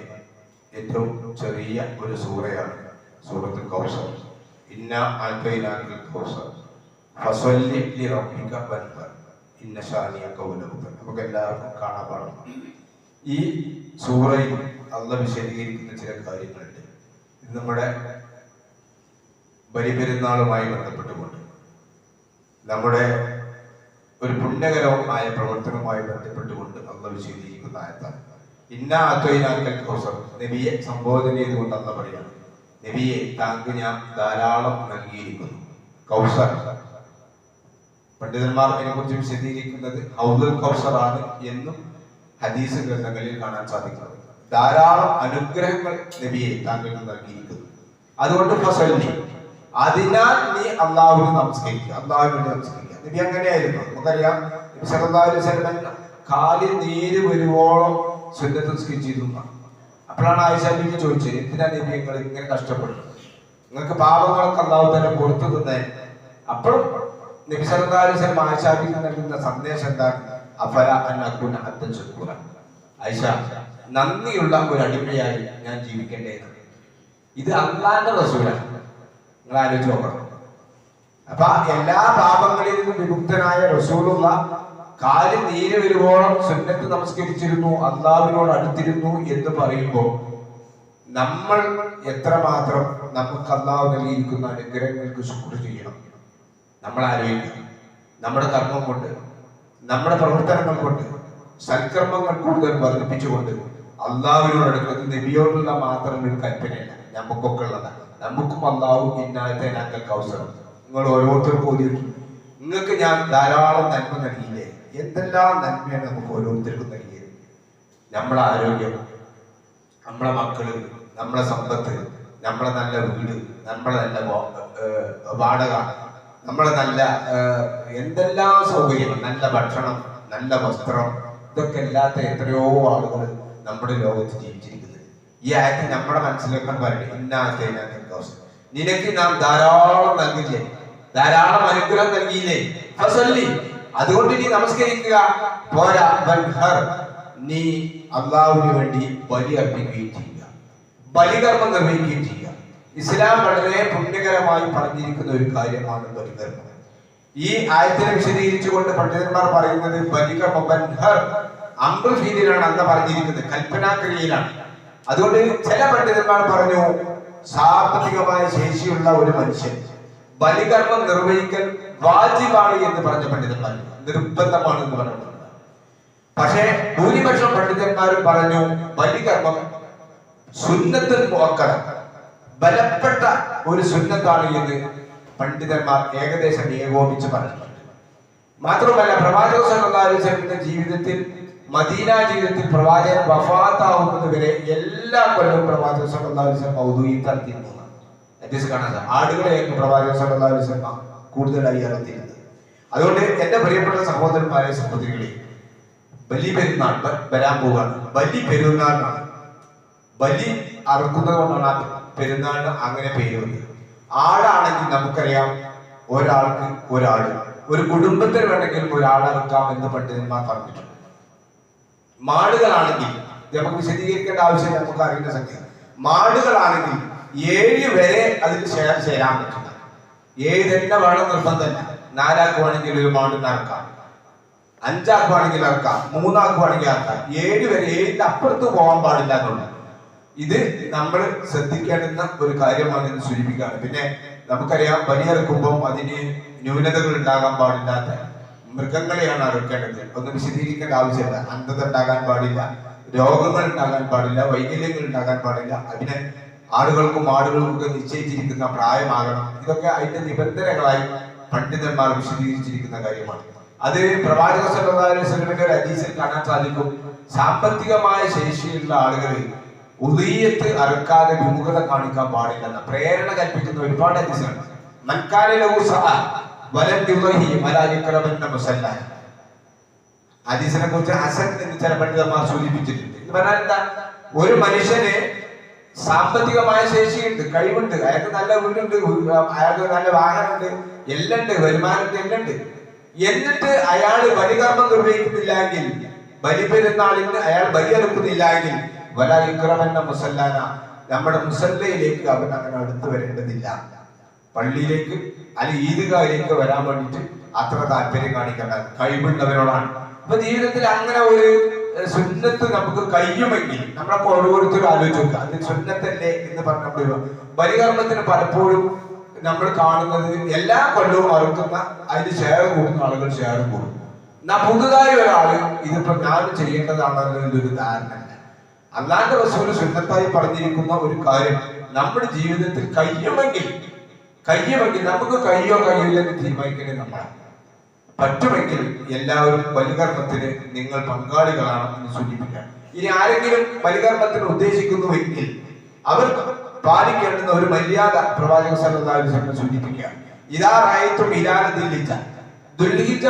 ഏറ്റവും ചെറിയ ഒരു സൂറയാണ് സൂറത്തുൽ കൗസർ. ഇന്നാ അഅതൈനാകൽ കൗസർ ഫസല്ലി ലിറബ്ബിക വൻഹർ ഇന്ന ശാനിയക ഹുവൽ അബ്തർ. നമുക്ക് എല്ലാവർക്കും കാണാൻ പാടും. ഈ സൂറയിൽ അല്ലാഹു വിശദീകരിക്കുന്ന ചില കാര്യങ്ങളുണ്ട്. ഇത് നമ്മുടെ ബലിപെരുന്നാളുമായി ബന്ധപ്പെട്ടുകൊണ്ട് നമ്മുടെ ഒരു പുണ്യകരവുമായ പ്രവർത്തനവുമായി ബന്ധപ്പെട്ടുകൊണ്ട് അള്ളാഹു വിശദീകരിക്കുന്ന ആയത്താണ്. ഇന്നാ അത്വൈനാക്കൽ കൗസർ. നബിയെ സംബോധന ചെയ്തുകൊണ്ട് അള്ളാഹു പറയാണ്, നബിയെ താങ്കൾ ഞാൻ ധാരാളം നൽകിയിരിക്കുന്നു. കൗസർ പണ്ഡിതന്മാർ അതിനെക്കുറിച്ച് വിശദീകരിക്കുന്നത് ഹൗദുൽ കൗസറാണ് എന്നും ഹദീസ് ഗ്രന്ഥങ്ങളിൽ കാണാൻ സാധിക്കുന്നത്. ധാരാളം അനുഗ്രഹങ്ങൾ നബിയെ താങ്കൾക്ക് നൽകിയിരിക്കുന്നു. അതുകൊണ്ട് ഫസല്ലി, അതിനാൽ നീ അള്ളാഹുവിനെ നമസ്കരിക്കുക, അള്ളാഹുവിനെ നമസ്കരിക്കുക. നബി അങ്ങനെയായിരുന്നു. നമുക്കറിയാം, നബി സല്ലല്ലാഹു അലൈഹി വസല്ലം കാലിൽ നീര് വരുവോളം സുന്നത്ത് നിസ്കരിച്ചിരുന്നു. അപ്പോഴാണ് ആയിഷ ബീവി ചോദിച്ചത്, എന്തിനാ നബി നിങ്ങൾ ഇങ്ങനെ കഷ്ടപ്പെടുന്നത്? നിങ്ങൾക്ക് പാപങ്ങളൊക്കെ അള്ളാഹു തന്നെ പുറത്തു തന്നെ. അപ്പോഴും നബി സല്ലല്ലാഹു അലൈഹി വസല്ലം ആയിഷ ബീവിക്ക് നൽകുന്ന സന്ദേശം എന്താണ്? അഫല അൻ അകൂന അബ്ദൻ ശുക്കൂറ. ആയിഷ, നന്ദിയുള്ള ഒരു അടിമയായി ഞാൻ ജീവിക്കേണ്ടത്. ഇത് അള്ളാന്റെ റസൂലാണ്. നിങ്ങൾ ആലോചിച്ച് നോക്കണം. അപ്പൊ എല്ലാ പാപങ്ങളിൽ നിന്നും വിമുക്തനായ റസൂലുള്ള കാലിൽ നീര് വരുവോളം സുന്നത്ത് നമസ്കരിച്ചിരുന്നു, അള്ളാഹുവിനോട് അടുത്തിരുന്നു എന്ന് പറയുമ്പോൾ നമ്മൾ എത്രമാത്രം നമുക്ക് അള്ളാഹു നൽകിയിരിക്കുന്ന അനുഗ്രഹങ്ങൾക്ക് ശുക്ർ ചെയ്യണം. നമ്മൾ ആലോചിക്കണം. നമ്മുടെ കർമ്മം കൊണ്ട്, നമ്മുടെ പ്രവർത്തനങ്ങൾ കൊണ്ട്, സൽക്കർമ്മങ്ങൾ കൂടുതൽ വർദ്ധിപ്പിച്ചുകൊണ്ട് അള്ളാഹുവിനോട് അടുക്കുന്നത് നബിയോടുള്ള മാത്രം ഒരു കൽപ്പനയല്ല, നമുക്കൊക്കെ ഉള്ളതാണ്. നമുക്കും അള്ളാഹു ഇന്നാലത്തെ നാക്കൽ കൗസരം. നിങ്ങൾ ഓരോരുത്തർക്കും ഓതിയിട്ടുണ്ട്, നിങ്ങൾക്ക് ഞാൻ ധാരാളം നന്മ നൽകിയില്ലേ? എന്തെല്ലാം നന്മയാണ് നമുക്ക് ഓരോരുത്തർക്കും നൽകിയത്. നമ്മളെ ആരോഗ്യം, നമ്മളെ മക്കള്, നമ്മളെ സമ്പത്ത്, നമ്മളെ നല്ല വീട്, നമ്മളെ നല്ല വാടക, നമ്മളെ നല്ല എന്തെല്ലാം സൗകര്യങ്ങൾ, നല്ല ഭക്ഷണം, നല്ല വസ്ത്രം, ഇതൊക്കെ ഇല്ലാത്ത എത്രയോ ആളുകൾ നമ്മുടെ ലോകത്ത് ജീവിച്ചിരിക്കുന്നത്. ഈ ആയത്തിൽ നമ്മുടെ മനസ്സിലാക്കാൻ പറയണേ, ഇന്നാത്തെ നിനക്ക് നാം ധാരാളം നൽകില്ലേ, ധാരാളം അനുഗ്രഹം നൽകിയില്ലേ? ഫസല്ലി, അതുകൊണ്ട് നീ നമസ്കരിക്കുക. പോരാ, നീ അള്ളാഹുവിന് വേണ്ടി ബലി അർപ്പിക്കുകയും ചെയ്യുക, ബലികർമ്മം നിർവഹിക്കുകയും ചെയ്യുക. ഇസ്ലാം വളരെ പുണ്യകരമായി പറഞ്ഞിരിക്കുന്ന ഒരു കാര്യമാണ് ബലികർമ്മം. ഈ ആയത്തിനെ വിശദീകരിച്ചുകൊണ്ട് പണ്ഡിതന്മാർ പറയുന്നത് ബലികർമ്മം അമ്രഫീലിലാണ് അന്ന് പറഞ്ഞിരിക്കുന്നത്, കൽപ്പനാക്രിയയിലാണ്. അതുകൊണ്ട് ചില പണ്ഡിതന്മാർ പറഞ്ഞു, സാമ്പത്തികമായ ശേഷിയുള്ള ഒരു മനുഷ്യൻ ബലികർമ്മം നിർവഹിക്കൽ വാജിബാണ് എന്ന് പറഞ്ഞ പണ്ഡിതന്മാർ, നിർബന്ധമാണ് എന്ന് പറഞ്ഞിട്ടുണ്ട്. പക്ഷേ ഭൂരിപക്ഷം പണ്ഡിതന്മാരും പറഞ്ഞു ബലികർമ്മം സുന്നത്തുൽ മുഅക്കദ, ബലപ്പെട്ട ഒരു സുന്നത്താണ് എന്ന് പണ്ഡിതന്മാർ ഏകദേശം ഏകോപിച്ച് പറഞ്ഞിട്ടുണ്ട്. മാത്രമല്ല, പ്രവാചകൻ സല്ലല്ലാഹു അലൈഹി വസല്ലമയുടെ ജീവിതത്തിൽ, മദീന ജീവിതത്തിൽ പ്രവാചകൻ വഫാത്താവുന്നത് വരെ എല്ലാ കൊല്ലവും പ്രവാചകൻ സല്ലല്ലാഹു അലൈഹി വസല്ലം മൗദൂഇ നടത്തിയിരുന്നു. ഹദീസ് കാണാൻ ആടുകളെയൊക്കെ പ്രവാചകൻ സല്ലല്ലാഹു അലൈഹി വസല്ലം കൂടുതലായി ഇറത്തിയിരുന്നത്. അതുകൊണ്ട് എന്റെ പ്രിയപ്പെട്ട സഹോദരന്മാരെ, സഹോദരികളെ, ബലി പെരുന്നാൾ വരാൻ പോവുകയാണ്. ബലി പെരുന്നാളിനാണ്, ബലി അറുക്കുന്നത് കൊണ്ടാണ് ആ പെരുന്നാളിന് അങ്ങനെ പേര് വന്നത്. ആടാണെങ്കിൽ നമുക്കറിയാം, ഒരാൾക്ക് ഒരാട്, ഒരു കുടുംബത്തിന് വേണമെങ്കിൽ ഒരാളറക്കാം എന്ന് പണ്ഡിതന്മാർ പറഞ്ഞിട്ടുണ്ട്. മാടുകളാണെങ്കിൽ നമുക്ക് വിശദീകരിക്കേണ്ട ആവശ്യമില്ല, നമുക്ക് അറിയുന്ന സംഖ്യ. മാടുകളാണെങ്കിൽ 7 വരെ അതിൽ ചേരാൻ പറ്റില്ല. 7 തന്നെ വേണം നിർബന്ധമല്ല. 4 ആൾക്ക് വേണമെങ്കിൽ ഒരു മാടിന് ഇറക്കാം, 5 ആൾക്ക് വേണമെങ്കിൽ ഇറക്കാം, 3 ആൾക്ക് വേണമെങ്കിൽ ഇറക്കാം. 7 വരെ, 7ന്റെ അപ്പുറത്ത് പോകാൻ പാടില്ല എന്നുള്ളത് ഇത് നമ്മൾ ശ്രദ്ധിക്കേണ്ടുന്ന ഒരു കാര്യമാണ് എന്ന് സൂചിപ്പിക്കുകയാണ്. പിന്നെ നമുക്കറിയാം, ബലിയെറുക്കുമ്പോൾ അതിന് ന്യൂനതകൾ ഉണ്ടാകാൻ പാടില്ലാത്ത മൃഗങ്ങളെയാണ് അറുക്കേണ്ടത്. ഒന്നും വിശദീകരിക്കേണ്ട ആവശ്യമില്ല. അന്ധത ഉണ്ടാകാൻ പാടില്ല, രോഗങ്ങൾ ഉണ്ടാകാൻ പാടില്ല, വൈകല്യങ്ങൾ ഉണ്ടാകാൻ പാടില്ല. അതിന് ആടുകൾക്കും ആടുകൾക്കൊക്കെ നിശ്ചയിച്ചിരിക്കുന്ന പ്രായമാകണം. ഇതൊക്കെ അതിന്റെ നിബന്ധനകളായി പണ്ഡിതന്മാർ വിശദീകരിച്ചിരിക്കുന്ന കാര്യമാണ്. അത് പ്രവാചകൻ സല്ലല്ലാഹു അലൈഹി വസല്ലമയുടെ ഒരു ഹദീസിൽ കാണാൻ സാധിക്കും. സാമ്പത്തികമായ ശേഷിയുള്ള ആളുകൾ ഉദീയത്ത് അറുക്കാതെ വിമുഖത കാണിക്കാൻ പാടില്ലെന്ന പ്രേരണ കൽപ്പിക്കുന്ന ഒരുപാട് ഹദീസുകൾ. ഹദീസിനെ കുറിച്ച് ഹസൻ എന്ന് ചില പണ്ഡിതന്മാർ സൂചിപ്പിച്ചിട്ടുണ്ട്. എന്ന് പറഞ്ഞാൽ എന്താ? ഒരു മനുഷ്യന് സാമ്പത്തികമായ ശേഷിയുണ്ട്, കഴിവുണ്ട്, അയാൾക്ക് നല്ല വീടുണ്ട്, അയാൾക്ക് നല്ല വാഹനമുണ്ട്, എല്ലാം ഉണ്ട്, വരുമാനമുണ്ട്, എല്ലാം ഉണ്ട്. എന്നിട്ട് അയാൾ ബലികർമ്മം നിർവഹിക്കുന്നില്ലെങ്കിൽ, ബലിപെരുന്നാളിന് അയാൾ ബലിയെടുക്കുന്നില്ല എങ്കിൽ വലായുക്രമെന്ന മുസല്ലാന, നമ്മുടെ മുസല്ലയിലേക്ക് അവൻ അങ്ങനെ അടുത്ത് വരേണ്ടതില്ല. പള്ളിയിലേക്ക് അല്ലെങ്കിൽ ഈദ്ഗാഹിലേക്ക് വരാൻ വേണ്ടിയിട്ട് അത്ര താല്പര്യം കാണിക്കേണ്ട കഴിവുള്ളവരോടാണ്. അപ്പൊ ജീവിതത്തിൽ അങ്ങനെ ഒരു സുന്നത്ത് നമുക്ക് കഴിയുമെങ്കിൽ നമ്മളൊക്കെ ഓരോരുത്തരും ആലോചിച്ച് നോക്കുക, അത് സുന്നത്തല്ലേ എന്ന് പറഞ്ഞപ്പോൾ ബലികർമ്മത്തിന് പലപ്പോഴും നമ്മൾ കാണുന്നത് എല്ലാ കൊല്ലവും അറുക്കുന്ന അതിന് ഷെയർ കൂടുന്ന ആളുകൾ ഷെയർ കൂടും. എന്നാ പുതുതായി ഒരാള് ഇതിപ്പോ ഞാൻ ചെയ്യേണ്ടതാണെന്നൊരു ധാരണ. അല്ലാന്റെ റസൂൽ സുന്നത്തായി പറഞ്ഞിരിക്കുന്ന ഒരു കാര്യം നമ്മുടെ ജീവിതത്തിൽ കഴിയുമെങ്കിൽ നമുക്ക് കഴിയില്ലെന്ന് തീരുമാനിക്കണേ നമ്മളാണ്. പറ്റുമെങ്കിൽ എല്ലാവരും ബലികർമ്മത്തിന് നിങ്ങൾ പങ്കാളികളാണ് എന്ന് സൂചിപ്പിക്കാം. ഇനി ആരെങ്കിലും ബലികർമ്മത്തിന് ഉദ്ദേശിക്കുന്നുവെങ്കിൽ അവർ പാലിക്കേണ്ടുന്ന ഒരു മര്യാദ പ്രവാചകൻ സല്ലല്ലാഹു അലൈഹി വസല്ലം സൂചിപ്പിക്കുക. ഇദാ റഅയ്തും ഹിലാല ദുൽഹിജ്ജ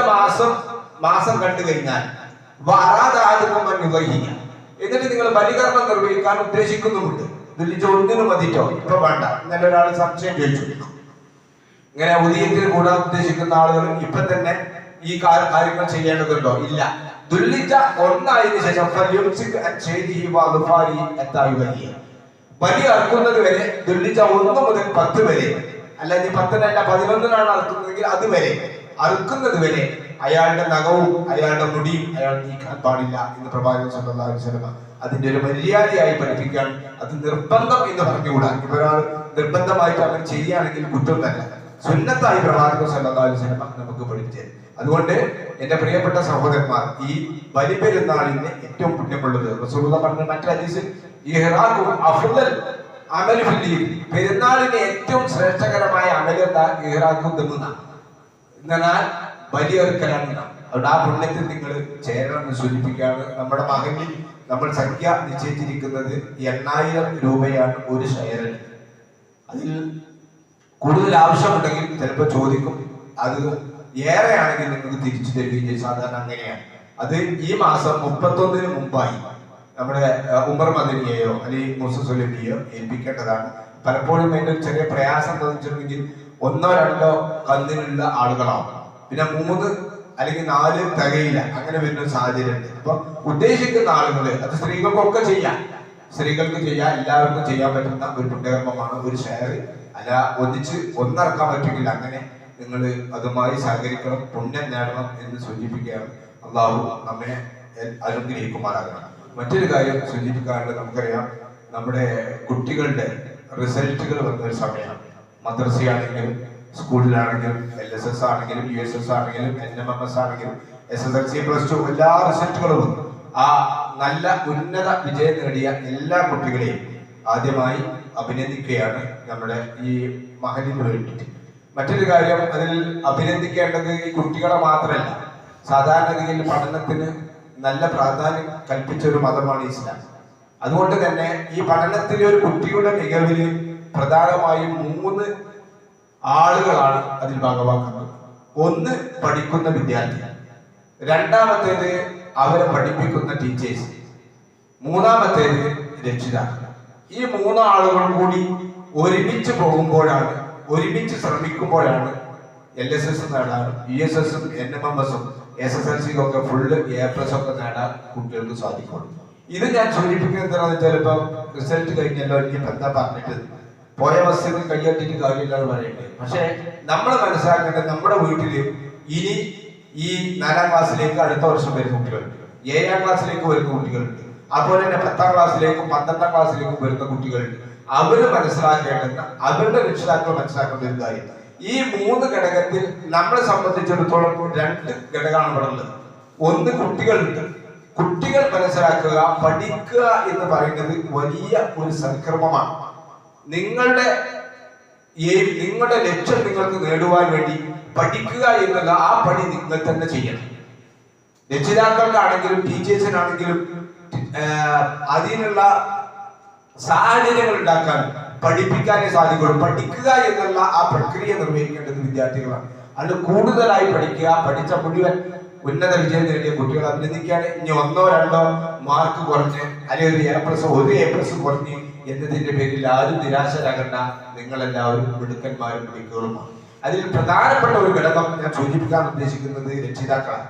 മാസം കണ്ടു കഴിഞ്ഞാൽ എന്നിട്ട് നിങ്ങൾ ബലികർമ്മം നിർവഹിക്കാൻ ഉദ്ദേശിക്കുന്നുമുണ്ട്. ദുൽഹിജ്ജ 1 മതിട്ടോ, ഇപ്പൊ വേണ്ട. ഇന്നലെ ഒരാൾ സംശയം ചോദിച്ചു, ഇങ്ങനെ ഉദയത്തിന് കൂടാൻ ഉദ്ദേശിക്കുന്ന ആളുകൾ ഇപ്പൊ തന്നെ ഈ കാര്യങ്ങൾ ചെയ്യേണ്ടതുണ്ടോ? ഇല്ല. ദുൽഹിജ്ജ 1 ആയതിനു ശേഷം ബലി അറുക്കുന്നത് വരെ, ദുൽഹിജ്ജ 1 മുതൽ 10 വരെ, അല്ല ഇനി 10-നല്ല 11-നാണ് അറുക്കുന്നതെങ്കിൽ അതുവരെ, അറുക്കുന്നത് വരെ അയാളുടെ നഖവും അയാളുടെ മുടിയും അയാൾ നീക്കാൻ പാടില്ല എന്ന് പ്രവാചകൻ സല്ലല്ലാഹു അലൈഹി വസല്ലം അതിന്റെ ഒരു മര്യാദയായി പഠിപ്പിക്കാൻ. അത് നിർബന്ധം എന്ന് പറഞ്ഞുകൂടാ. ഇവരാൾ നിർബന്ധമായിട്ട് അവർ ചെയ്യുകയാണെങ്കിൽ കുറ്റം തന്നെ. സുന്നത്തായി പ്രവാചകൻ സല്ലല്ലാഹു അലൈഹി വസല്ലം നമുക്ക് പഠിപ്പിച്ചത്. അതുകൊണ്ട് എന്റെ പ്രിയപ്പെട്ട സഹോദരന്മാർ, ഈ ബലിപെരുന്നാളിന് ഏറ്റവും പുണ്യമുള്ളത് റസൂലുള്ളാഹി പറഞ്ഞ മറ്റൊരു ഹദീസിൽ പെരുന്നാളിന് ഏറ്റവും ശ്രേഷ്ഠകരമായ അമൽ എന്താ? ഇഹ്റാഖും ദമ്മുന്നാണ്. എന്നാൽ ബലിയെറുക്കലാണ്. അതുകൊണ്ട് ആ പുണ്യത്തിൽ നിങ്ങൾ ചേരണം എന്ന് സൂചിപ്പിക്കുകയാണ്. നമ്മുടെ മകനിൽ നമ്മൾ സംഖ്യ നിശ്ചയിച്ചിരിക്കുന്നത് 8000 രൂപയാണ് ഒരു ഷെയറിന്. അതിൽ കൂടുതൽ ആവശ്യമുണ്ടെങ്കിൽ ചിലപ്പോൾ ചോദിക്കും. അത് ഏറെയാണെങ്കിൽ നിങ്ങൾക്ക് തിരിച്ചു തരികയും ചെയ്യും. സാധാരണ അങ്ങനെയാണ്. അത് ഈ മാസം 31-ന് മുമ്പായി നമ്മുടെ ഉമർ മദനിയെയോ അല്ലെങ്കിൽ മുസ സുലമിയെയോ ഏൽപ്പിക്കേണ്ടതാണ്. പലപ്പോഴും അതിന്റെ ചെറിയ പ്രയാസം എന്താണെന്ന് വെച്ചിട്ടുണ്ടെങ്കിൽ 1-2 കന്നിനുള്ള ആളുകളാവും. പിന്നെ 3 അല്ലെങ്കിൽ 4 തികയില്ല. അങ്ങനെ വരുന്ന സാഹചര്യമുണ്ട്. അപ്പൊ ഉദ്ദേശിക്കുന്ന ആളുകൾ, അത് സ്ത്രീകൾക്കൊക്കെ ചെയ്യാം, എല്ലാവർക്കും ചെയ്യാൻ പറ്റുന്ന ഒരു പുണ്യകർമ്മമാണ് ഒരു ഷെയർ. അല്ല ഒന്നിച്ച് ഒന്നിറക്കാൻ പറ്റുമെങ്കിൽ അങ്ങനെ നിങ്ങൾ അതുമായി സഹകരിക്കണം, പുണ്യം നേടണം എന്ന് സൂചിപ്പിക്കുകയാണ്. അള്ളാഹു നമ്മെ അനുഗ്രഹിക്കുമാറാകണം. മറ്റൊരു കാര്യം സൂചിപ്പിക്കാറുണ്ട്. നമുക്കറിയാം, നമ്മുടെ കുട്ടികളുടെ റിസൾട്ടുകൾ വന്നൊരു സമയമാണ്. മദ്രസയാണെങ്കിലും സ്കൂളിലാണെങ്കിലും LSS ആണെങ്കിലും USS ആണെങ്കിലും NMMS ആണെങ്കിലും SSLC +2 എല്ലാ റിസൾട്ടുകളും വന്നു. ആ നല്ല ഉന്നത വിജയം നേടിയ എല്ലാ കുട്ടികളെയും ആദ്യമായി അഭിനന്ദിക്കുകയാണ് നമ്മുടെ ഈ മഹലിന് വേണ്ടിയിട്ട്. മറ്റൊരു കാര്യം, അതിൽ അഭിനന്ദിക്കേണ്ടത് ഈ കുട്ടികളെ മാത്രമല്ല, സാധാരണഗതിയിൽ പഠനത്തിന് നല്ല പ്രാധാന്യം കൽപ്പിച്ച ഒരു മതമാണ് ഇസ്ലാം. അതുകൊണ്ട് തന്നെ ഈ പഠനത്തിലെ ഒരു കുട്ടിയുടെ മികവില് പ്രധാനമായും 3 ആളുകളാണ് അതിൽ ഭാഗമാക്കുന്നത്. ഒന്ന് പഠിക്കുന്ന വിദ്യാർത്ഥി, രണ്ടാമത്തേത് അവരെ പഠിപ്പിക്കുന്ന ടീച്ചേഴ്സ്, മൂന്നാമത്തേത് രക്ഷിതാക്കൾ. ഈ 3 ആളുകളും കൂടി ഒരുമിച്ച് പോകുമ്പോഴാണ്, ഒരുമിച്ച് ശ്രമിക്കുമ്പോഴാണ് LSS നേടാനും USS-ഉം NMMS-ഉം SSLC-യും ഒക്കെ ഫുള്ള് A+ ഒക്കെ നേടാൻ കുട്ടികൾക്ക് സാധിക്കുള്ളൂ. ഇത് ഞാൻ സൂചിപ്പിക്കുന്നത് എന്താണെന്ന് വെച്ചാൽ, ഇപ്പം റിസൾട്ട് കഴിഞ്ഞല്ലോ, ഇനിയിപ്പോൾ എന്താ പറഞ്ഞിട്ട് പോയ ബസ്സിന് കയ്യട്ടിട്ട് കാര്യമില്ലാന്ന് പറയണ്ടേ. പക്ഷെ നമ്മൾ മനസ്സിലാക്കേണ്ടത്, നമ്മുടെ വീട്ടില് ഇനി ഈ 4-ാം ക്ലാസ്സിലേക്ക് അടുത്ത വർഷം വരുന്ന കുട്ടികളുണ്ട്, 7-ാം ക്ലാസ്സിലേക്ക് വരുന്ന കുട്ടികളുണ്ട്, അതുപോലെ തന്നെ 10-ാം ക്ലാസ്സിലേക്കും 12-ാം ക്ലാസ്സിലേക്കും വരുന്ന കുട്ടികളുണ്ട്. അവര് മനസ്സിലാക്കേണ്ടുന്ന, അവരുടെ രക്ഷിതാക്കൾ മനസ്സിലാക്കേണ്ട ഒരു കാര്യം, ഈ 3 ഘടകത്തിൽ നമ്മളെ സംബന്ധിച്ചിടത്തോളം 2 ഘടകമാണ് ഇവിടെ ഉള്ളത്. ഒന്ന് കുട്ടികളുണ്ട്. കുട്ടികൾ മനസ്സിലാക്കുക, പഠിക്കുക എന്ന് പറയുന്നത് വലിയ ഒരു സംക്രമമാണ്. നിങ്ങളുടെ ലക്ഷ്യം നിങ്ങൾക്ക് നേടുവാൻ വേണ്ടി പഠിക്കുക എന്നുള്ള ആ പണി നിങ്ങൾ തന്നെ ചെയ്യണം. രക്ഷിതാക്കൾക്കാണെങ്കിലും ടീച്ചേഴ്സിനാണെങ്കിലും അതിനുള്ള സാഹചര്യങ്ങൾ ഉണ്ടാക്കാൻ പഠിപ്പിക്കാനേ സാധിക്കുള്ളൂ. പഠിക്കുക എന്നുള്ള ആ പ്രക്രിയ നിർവഹിക്കേണ്ടത് വിദ്യാർത്ഥികളാണ്. അത് കൂടുതലായി പഠിക്കുക, പഠിച്ച മുഴുവൻ ഉന്നത വിജയം നേടിയ കുട്ടികളെ അഭിനന്ദിക്കുകയാണ്. ഇനി 1-2 മാർക്ക് കുറഞ്ഞ് അല്ലെങ്കിൽ ഒരു A+ കുറഞ്ഞ് എന്നതിന്റെ പേരിൽ ആരും നിരാശരാകണ്ട. നിങ്ങളെല്ലാവരും മിടുക്കന്മാരും മിടുക്കുകളുമാണ്. അതിൽ പ്രധാനപ്പെട്ട ഒരു ഘടകം ഞാൻ സൂചിപ്പിക്കാൻ ഉദ്ദേശിക്കുന്നത് രക്ഷിതാക്കളാണ്.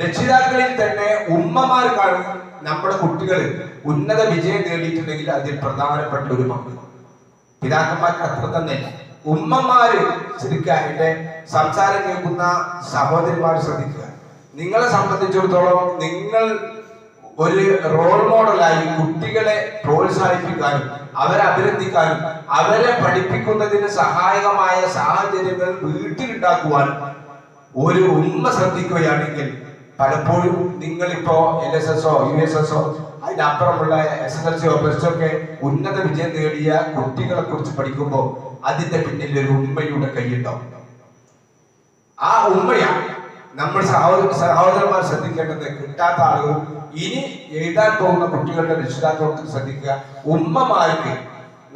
രക്ഷിതാക്കളിൽ തന്നെ ഉമ്മമാർക്കാണ് നമ്മുടെ കുട്ടികൾ ഉന്നത വിജയം നേടിയിട്ടുണ്ടെങ്കിൽ അതിൽ പ്രധാനപ്പെട്ട ഒരു പങ്ക്. പിതാക്കന്മാർക്ക് അത്ര തന്നെ. ഉമ്മമാര് ശരിക്കും എന്റെ സംസാരം കേൾക്കുന്ന സഹോദരിമാർ ശ്രദ്ധിക്കുക. നിങ്ങളെ സംബന്ധിച്ചിടത്തോളം നിങ്ങൾ ഒരു റോൾ മോഡലായി കുട്ടികളെ പ്രോത്സാഹിപ്പിക്കാനും അവരെ അഭിനന്ദിക്കാനും അവരെ പഠിപ്പിക്കുന്നതിന് സഹായകമായ സാഹചര്യങ്ങൾ വീട്ടിലുണ്ടാക്കുവാൻ ഒരു ഉമ്മ ശ്രദ്ധിക്കുകയാണെങ്കിൽ പലപ്പോഴും നിങ്ങളിപ്പോ LSSO USSO അതിനപ്പുറമുള്ള SSLCയോ പ്ലസ് ടു ഒക്കെ ഉന്നത വിജയം നേടിയ കുട്ടികളെ കുറിച്ച് പഠിക്കുമ്പോൾ അതിന്റെ പിന്നിൽ ഒരു ഉമ്മയുടെ കൈയുണ്ടാവും. ആ ഉമ്മയാണ് നമ്മൾ സഹോദരന്മാർ ശ്രദ്ധിക്കേണ്ടത്. കിട്ടാത്ത ആളുകളും ഇനി എഴുതാൻ പോകുന്ന കുട്ടികളുടെ രക്ഷിതാക്കൾക്ക് ശ്രദ്ധിക്കുക. ഉമ്മമാർക്ക്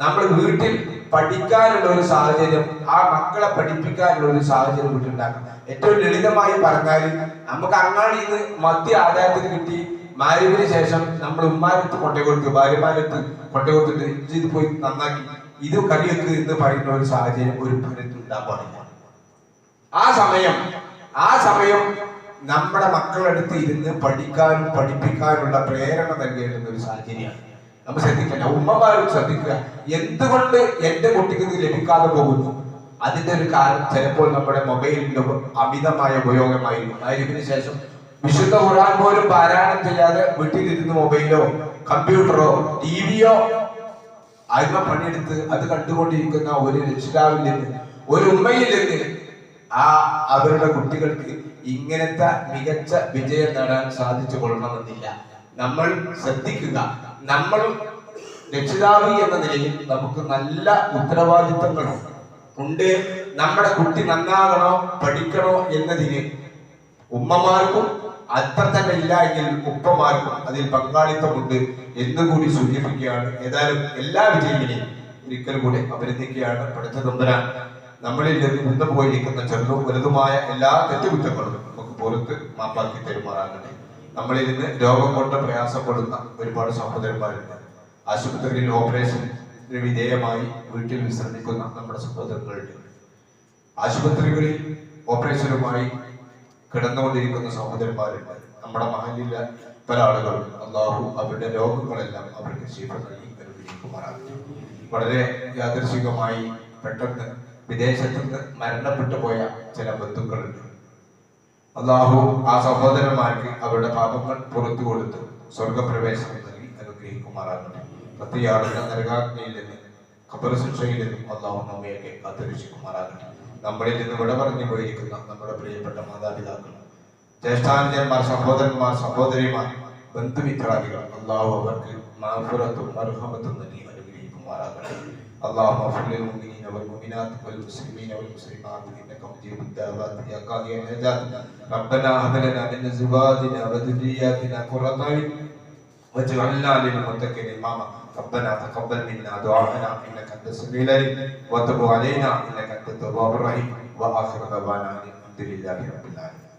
നമ്മൾ വീട്ടിൽ പഠിക്കാനുള്ള ഒരു സാഹചര്യം, ആ മക്കളെ പഠിപ്പിക്കാനുള്ള ഒരു സാഹചര്യം വീട്ടിലുണ്ടാക്കണം. ഏറ്റവും ലളിതമായി പറഞ്ഞാൽ നമുക്ക് അങ്ങാടിയിൽ നിന്ന് മധ്യ ആദായത്തിന് കിട്ടി മാരിവിന് ശേഷം നമ്മൾ ഉമ്മാരത്ത് കൊണ്ടുകൊടുത്ത് ഭാര്യമാരത്ത് കൊണ്ടുകൊടുത്തിട്ട് ഇത് പോയി നന്നാക്കി ഇത് കളിയൊക്കെ എന്ന് പറയുന്ന ഒരു സാഹചര്യം ഒരു ഭരത്തിൽ ഉണ്ടാകാൻ പാടില്ല. ആ സമയം നമ്മുടെ മക്കളെടുത്ത് ഇരുന്ന് പഠിക്കാനും പഠിപ്പിക്കാനുള്ള പ്രേരണ നൽകേണ്ടുന്ന ഒരു സാഹചര്യമാണ്. നമ്മൾ ശ്രദ്ധിക്കണ്ട, ഉമ്മമാരും ശ്രദ്ധിക്കുക. എന്തുകൊണ്ട് എന്റെ കുട്ടിക്ക് ഇത് ലഭിക്കാതെ പോകുന്നു? അതിന്റെ ഒരു കാരണം ചിലപ്പോൾ നമ്മുടെ മൊബൈലിന്റെ അമിതമായ ഉപയോഗമായിരുന്നു. അതിന് ശേഷം വിശുദ്ധ ഖുർആൻ പോലും പാരായണം ചെയ്യാതെ വീട്ടിലിരുന്ന് മൊബൈലോ കമ്പ്യൂട്ടറോ ടിവിയോ അതിനെ പണിയെടുത്ത് അത് കണ്ടുകൊണ്ടിരിക്കുന്ന ഒരു രക്ഷിതാവിൽ നിന്ന്, ഒരു ഉമ്മയിൽ നിന്ന് അവരുടെ കുട്ടികൾക്ക് ഇങ്ങനത്തെ മികച്ച വിജയം നേടാൻ സാധിച്ചു കൊള്ളണമെന്നില്ല. നമ്മൾ ശ്രദ്ധിക്കുക. നമ്മൾ രക്ഷിതാവ് എന്ന നിലയിൽ നമുക്ക് നല്ല ഉത്തരവാദിത്തങ്ങൾ ഉണ്ട്. നമ്മുടെ കുട്ടി നന്നാകണോ പഠിക്കണോ എന്നതിന് ഉമ്മമാർക്കും അത്ര തന്നെ ഇല്ല എങ്കിൽ ഉപ്പമാർക്കും അതിൽ പങ്കാളിത്തമുണ്ട് എന്നുകൂടി സൂചിപ്പിക്കുകയാണ്. ഏതായാലും എല്ലാ വിജയങ്ങളെയും ഒരിക്കൽ കൂടി അഭിനന്ദിക്കുകയാണ്. പഠിച്ച തമ്പുരാൻ നമ്മളിൽ നിന്ന് മുന്നു പോയിരിക്കുന്ന ചെറുതും വലുതുമായ എല്ലാ തെറ്റുകുറ്റങ്ങളും നമുക്ക് പുറത്ത് മാപ്പാക്കി തരുമാറാകട്ടെ. നമ്മളിൽ നിന്ന് രോഗം കൊണ്ട് പ്രയാസപ്പെടുന്ന ഒരുപാട് സഹോദരന്മാരുണ്ട്. ആശുപത്രിയിൽ ഓപ്പറേഷന് വിധേയമായി വീട്ടിൽ വിശ്രമിക്കുന്ന നമ്മുടെ സഹോദരങ്ങളുണ്ട്. ആശുപത്രികളിൽ ഓപ്പറേഷനുമായി കിടന്നുകൊണ്ടിരിക്കുന്ന സഹോദരന്മാരുണ്ട്. നമ്മുടെ മഹലിലെ പല ആളുകളും അല്ലാഹു അവരുടെ രോഗങ്ങളെല്ലാം അവർക്ക് ശിഫ നൽകി അനുഗ്രഹിക്കുമാറാകട്ടെ. വളരെ യാദൃശികമായി പെട്ടെന്ന് വിദേശത്ത് നിന്ന് മരണപ്പെട്ടു പോയ ചില ബന്ധുക്കളുണ്ട്. അല്ലാഹു ആ സഹോദരന്മാർക്ക് അവരുടെ പാപങ്ങൾ പുറത്തു കൊടുത്ത് സ്വർഗപ്രവേശനം നൽകി അനുഗ്രഹിക്കുമാറാകട്ടെ. പ്രത്യേക നരകാഗ്നിയിൽ നിന്ന് ഖബർ ശിക്ഷയിൽ നിന്നും അല്ലാഹു നമ്മയൊക്കെ കാത്തുരക്ഷിക്കുമാറാകട്ടെ. നമ്മളിൽ നിന്ന് വിട പറഞ്ഞു പോയിരിക്കുന്ന നമ്മുടെ പ്രിയപ്പെട്ട മാതാപിതാക്കൾ, ജ്യേഷ്ഠാനുജന്മാർ, സഹോദരന്മാർ, സഹോദരിമാർ, ബന്ധുമിത്രാദികൾ, അല്ലാഹു അവർക്ക് മഗ്ഫിറത്തും മർഹമത്തും നൽകി അനുഗ്രഹിക്കുമാറാകട്ടെ. اللهم اغفر للمؤمنين والمؤمنات والمسلمين والمسلمات انك مجيب الدعوات يا قاضي الحاجات. ربنا هب لنا من ازواجنا وذرياتنا قرة اعين واجعلنا للمتقين اماما. ربنا تقبل منا دعاءنا انك انت السميع العليم وتب علينا انك انت التواب الرحيم. واخر دعوانا الحمد لله رب العالمين.